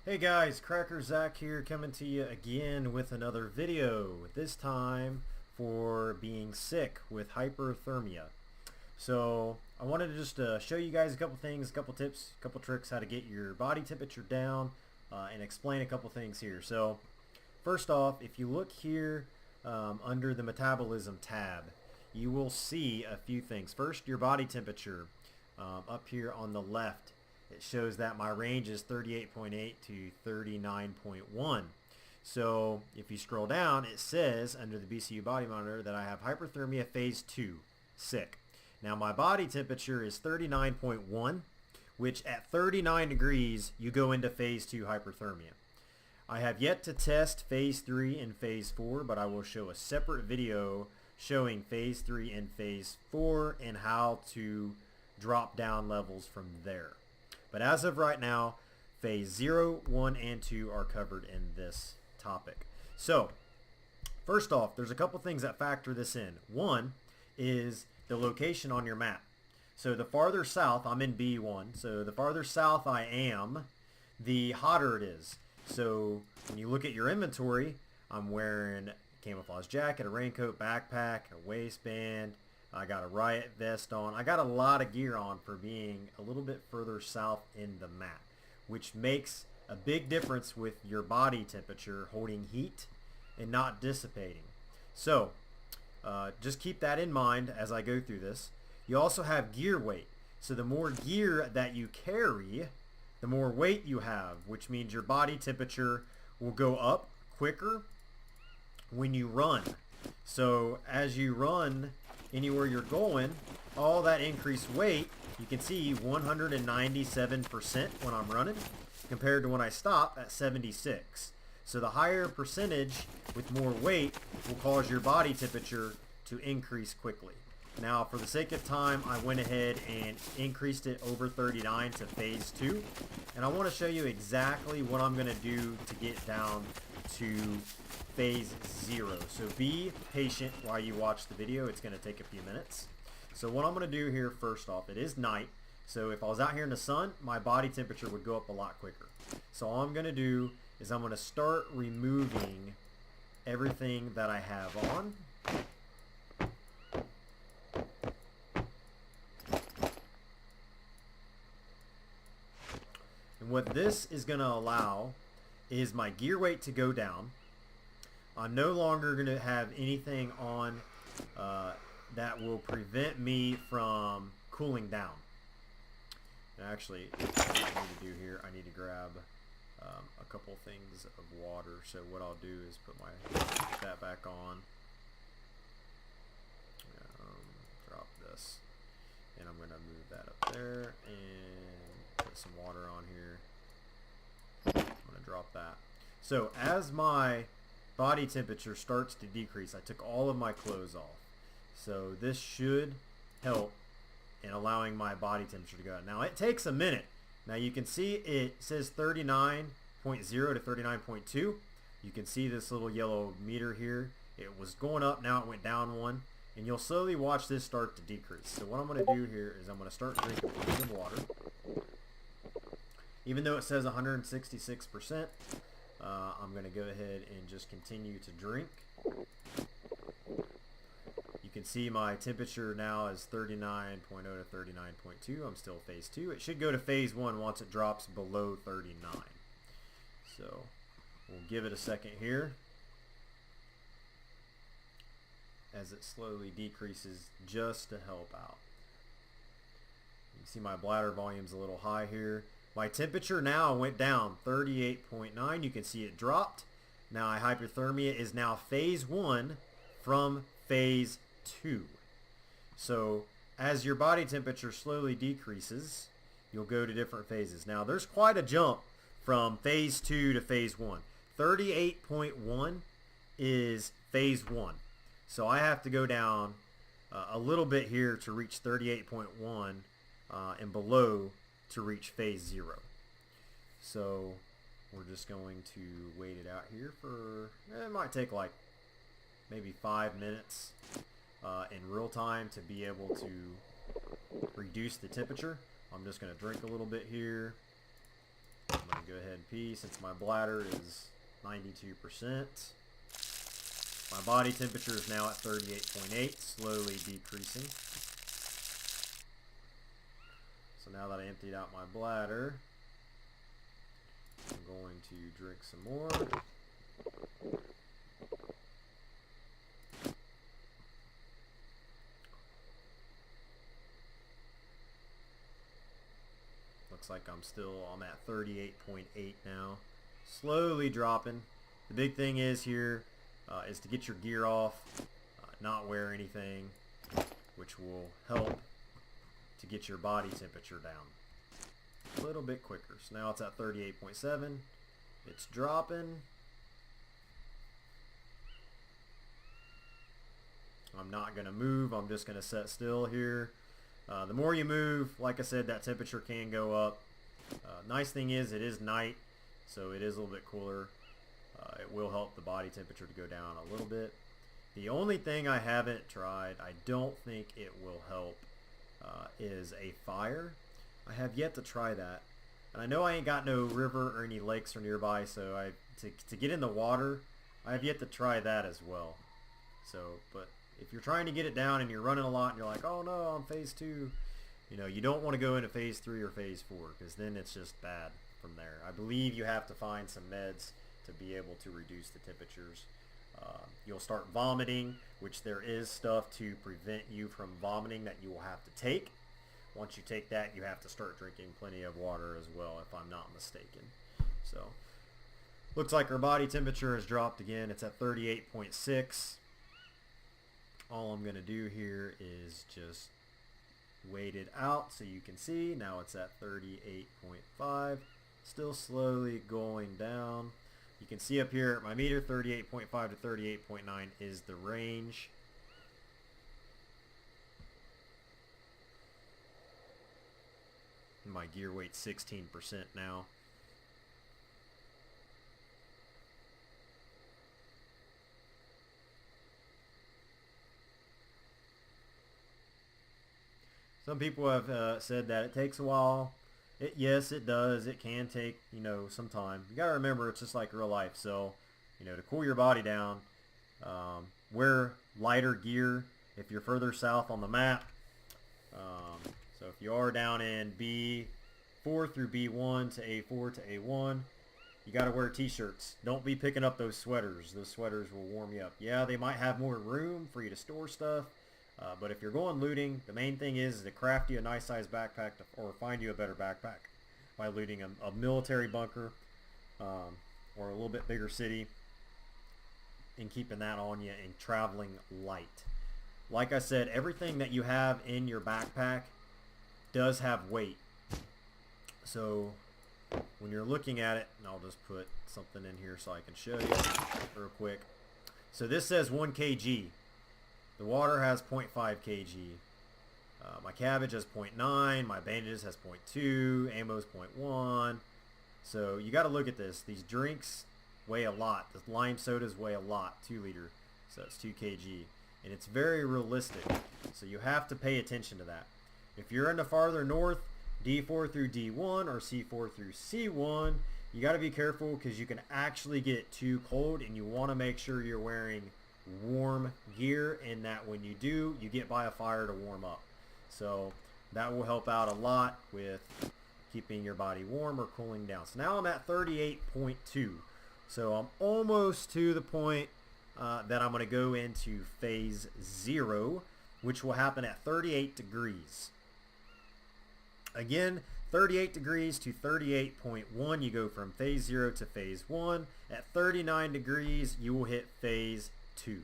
Hey guys, Cracker Zach here coming to you again with another video, this time for being sick with hyperthermia. So I wanted to just show you guys a couple things, a couple tips, a couple tricks how to get your body temperature down and explain a couple things here. So first off, if you look here under the metabolism tab, you will see a few things. First, your body temperature up here on the left. It shows that my range is 38.8 to 39.1. So if you scroll down, it says under the BCU body monitor that I have hyperthermia phase 2, sick. Now my body temperature is 39.1, which at 39 degrees you go into phase 2 hyperthermia. I have yet to test phase 3 and phase 4, but I will show a separate video showing phase 3 and phase 4 and how to drop down levels from there. But as of right now, phase 0, 1, and 2 are covered in this topic. So, first off, there's a couple things that factor this in. One is the location on your map. So the farther south, I'm in B1, so the farther south I am, the hotter it is. So when you look at your inventory, I'm wearing a camouflage jacket, a raincoat, backpack, a waistband. I got a riot vest on. I got a lot of gear on for being a little bit further south in the map, which makes a big difference with your body temperature holding heat and not dissipating. So just keep that in mind as I go through this. You also have gear weight. So the more gear that you carry, the more weight you have, which means your body temperature will go up quicker when you run. So as you run anywhere you're going, all that increased weight, you can see 197% when I'm running compared to when I stop at 76. So the higher percentage with more weight will cause your body temperature to increase quickly. Now for the sake of time, I went ahead and increased it over 39 to phase 2, and I want to show you exactly what I'm going to do to get down to phase 0. So be patient while you watch the video. It's going to take a few minutes. So what I'm going to do here, first off, it is night. So if I was out here in the sun, my body temperature would go up a lot quicker. So all I'm going to do is I'm going to start removing everything that I have on. And what this is going to allow is my gear weight to go down. I'm no longer going to have anything on that will prevent me from cooling down. And actually, what I need to do here, I need to grab a couple things of water. So what I'll do is put that back on. Drop this. And I'm going to move that up there and put some water on here. I'm going to drop that. So as my body temperature starts to decrease, I took all of my clothes off. So this should help in allowing my body temperature to go up. Now it takes a minute. Now you can see it says 39.0 to 39.2. You can see this little yellow meter here. It was going up, now it went down one. And you'll slowly watch this start to decrease. So what I'm going to do here is I'm going to start drinking plenty of water. Even though it says 166%, I'm going to go ahead and just continue to drink. You can see my temperature now is 39.0 to 39.2. I'm still phase 2. It should go to phase 1 once it drops below 39. So we'll give it a second here as it slowly decreases just to help out. You can see my bladder volume's a little high here. My temperature now went down 38.9. You can see it dropped. Now hyperthermia is now phase 1 from phase 2. So as your body temperature slowly decreases, you'll go to different phases. Now there's quite a jump from phase 2 to phase 1. 38.1 is phase 1. So I have to go down a little bit here to reach 38.1 and below to reach phase 0. So we're just going to wait it out here for, it might take like maybe 5 minutes in real time to be able to reduce the temperature. I'm just going to drink a little bit here. I'm going to go ahead and pee since my bladder is 92%. My body temperature is now at 38.8, slowly decreasing. So now that I emptied out my bladder, I'm going to drink some more. Looks like I'm at 38.8 now. Slowly dropping. The big thing is here is to get your gear off, not wear anything, which will help to get your body temperature down a little bit quicker. So now it's at 38.7. It's dropping. I'm not going to move. I'm just going to set still here. The more you move, like I said, that temperature can go up. Nice thing is it is night, so it is a little bit cooler. It will help the body temperature to go down a little bit. The only thing I haven't tried, I don't think it will help, is a fire. I have yet to try that. And I know I ain't got no river or any lakes or nearby, so to get in the water, I have yet to try that as well. So, but if you're trying to get it down and you're running a lot and you're like, oh no, I'm phase 2, you don't want to go into phase 3 or phase 4 because then it's just bad from there. I believe you have to find some meds to be able to reduce the temperatures. You'll start vomiting, which there is stuff to prevent you from vomiting that you will have to take. Once you take that, you have to start drinking plenty of water as well, if I'm not mistaken. So, looks like our body temperature has dropped again. It's at 38.6. All I'm going to do here is just wait it out so you can see. Now it's at 38.5. Still slowly going down. You can see up here at my meter, 38.5 to 38.9 is the range. My gear weight's 16% now. Some people have said that it takes a while. Yes, it does. It can take, some time. You gotta remember, it's just like real life. So, to cool your body down, wear lighter gear if you're further south on the map. So if you are down in B4 through B1 to A4 to A1, you gotta wear t-shirts. Don't be picking up those sweaters. Those sweaters will warm you up. Yeah, they might have more room for you to store stuff. But if you're going looting, the main thing is to craft you a nice size backpack or find you a better backpack by looting a military bunker or a little bit bigger city and keeping that on you and traveling light. Like I said, everything that you have in your backpack does have weight. So when you're looking at it, and I'll just put something in here so I can show you real quick. So this says 1 kg. The water has 0.5 kg. My cabbage has 0.9. My bandages has 0.2. Ammo's 0.1. So you got to look at this. These drinks weigh a lot. The lime sodas weigh a lot, 2 liter. So it's 2 kg. And it's very realistic. So you have to pay attention to that. If you're in the farther north, D4 through D1 or C4 through C1, you got to be careful because you can actually get too cold, and you want to make sure you're wearing warm gear, and that when you do, you get by a fire to warm up. So that will help out a lot with keeping your body warm or cooling down. So now I'm at 38.2. So I'm almost to the point that I'm going to go into phase 0, which will happen at 38 degrees. Again, 38 degrees to 38.1, you go from phase 0 to phase 1. At 39 degrees, you will hit phase 2.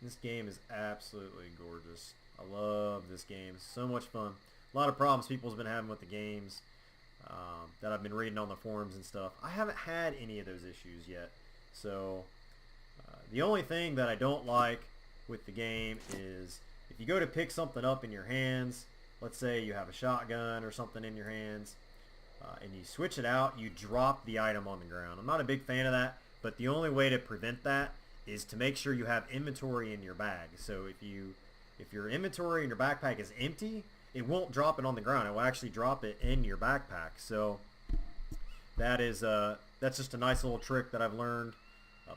This game is absolutely gorgeous. I love this game. It's so much fun. A lot of problems people's been having with the games that I've been reading on the forums and stuff. I haven't had any of those issues yet. So the only thing that I don't like with the game is if you go to pick something up in your hands let's say you have a shotgun or something in your hands, and you switch it out, you drop the item on the ground. I'm not a big fan of that, but the only way to prevent that is to make sure you have inventory in your bag. So if your inventory in your backpack is empty, it won't drop it on the ground. It will actually drop it in your backpack. So that's just a nice little trick that I've learned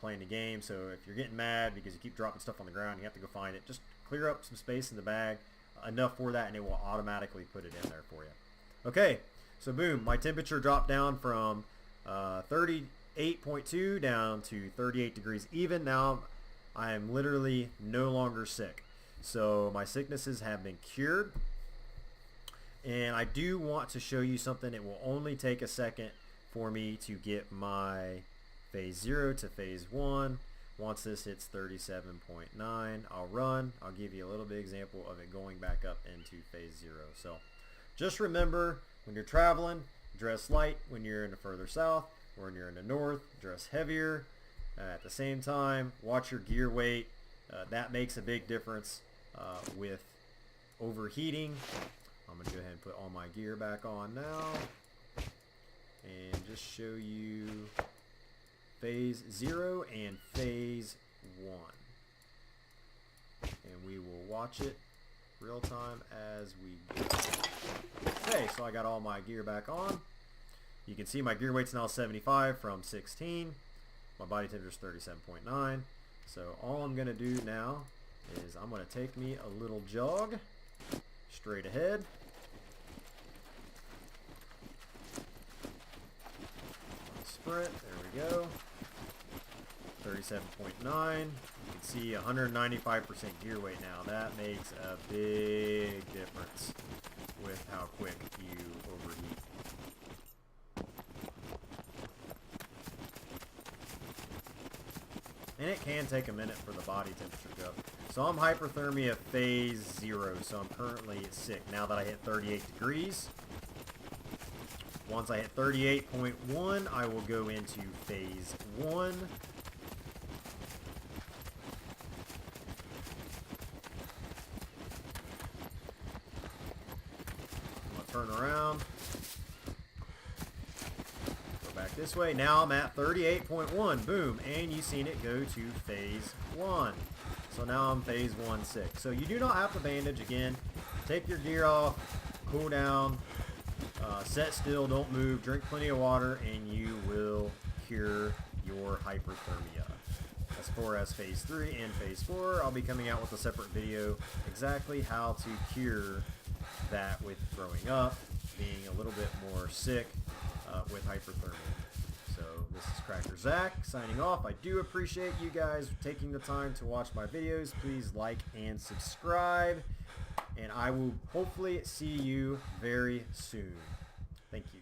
playing the game. So if you're getting mad because you keep dropping stuff on the ground, you have to go find it. Just clear up some space in the bag, enough for that, and it will automatically put it in there for you. Okay, so boom, my temperature dropped down from 38.2 down to 38 degrees even. Now I am literally no longer sick. So my sicknesses have been cured. And I do want to show you something. It will only take a second for me to get my phase 0 to phase 1. Once this hits 37.9, I'll run. I'll give you a little bit example of it going back up into phase 0. So just remember, when you're traveling, dress light. When you're in the further south, or when you're in the north, dress heavier. At the same time, watch your gear weight. That makes a big difference with overheating. I'm going to go ahead and put all my gear back on now and just show you phase 0 and phase 1. And we will watch it real time as we go. Okay, so I got all my gear back on. You can see my gear weight's now 75 from 16. My body temperature is 37.9. So all I'm going to do now is I'm going to take me a little jog straight ahead. Sprint, there we go. 37.9. You can see 195% gear weight now. That makes a big difference with how quick you overheat. And it can take a minute for the body temperature to go up. So I'm hyperthermia phase 0, so I'm currently sick now that I hit 38 degrees. Once I hit 38.1, I will go into phase 1. I'm going to turn around. Go back this way. Now I'm at 38.1. Boom. And you've seen it go to phase 1. So now I'm phase 1 sick. So you do not have to bandage again. Take your gear off. Cool down. Set still, don't move, drink plenty of water, and you will cure your hyperthermia. As far as phase 3 and phase 4, I'll be coming out with a separate video exactly how to cure that with growing up, being a little bit more sick with hyperthermia. So this is Cracker Zach signing off. I do appreciate you guys taking the time to watch my videos. Please like and subscribe. And I will hopefully see you very soon. Thank you.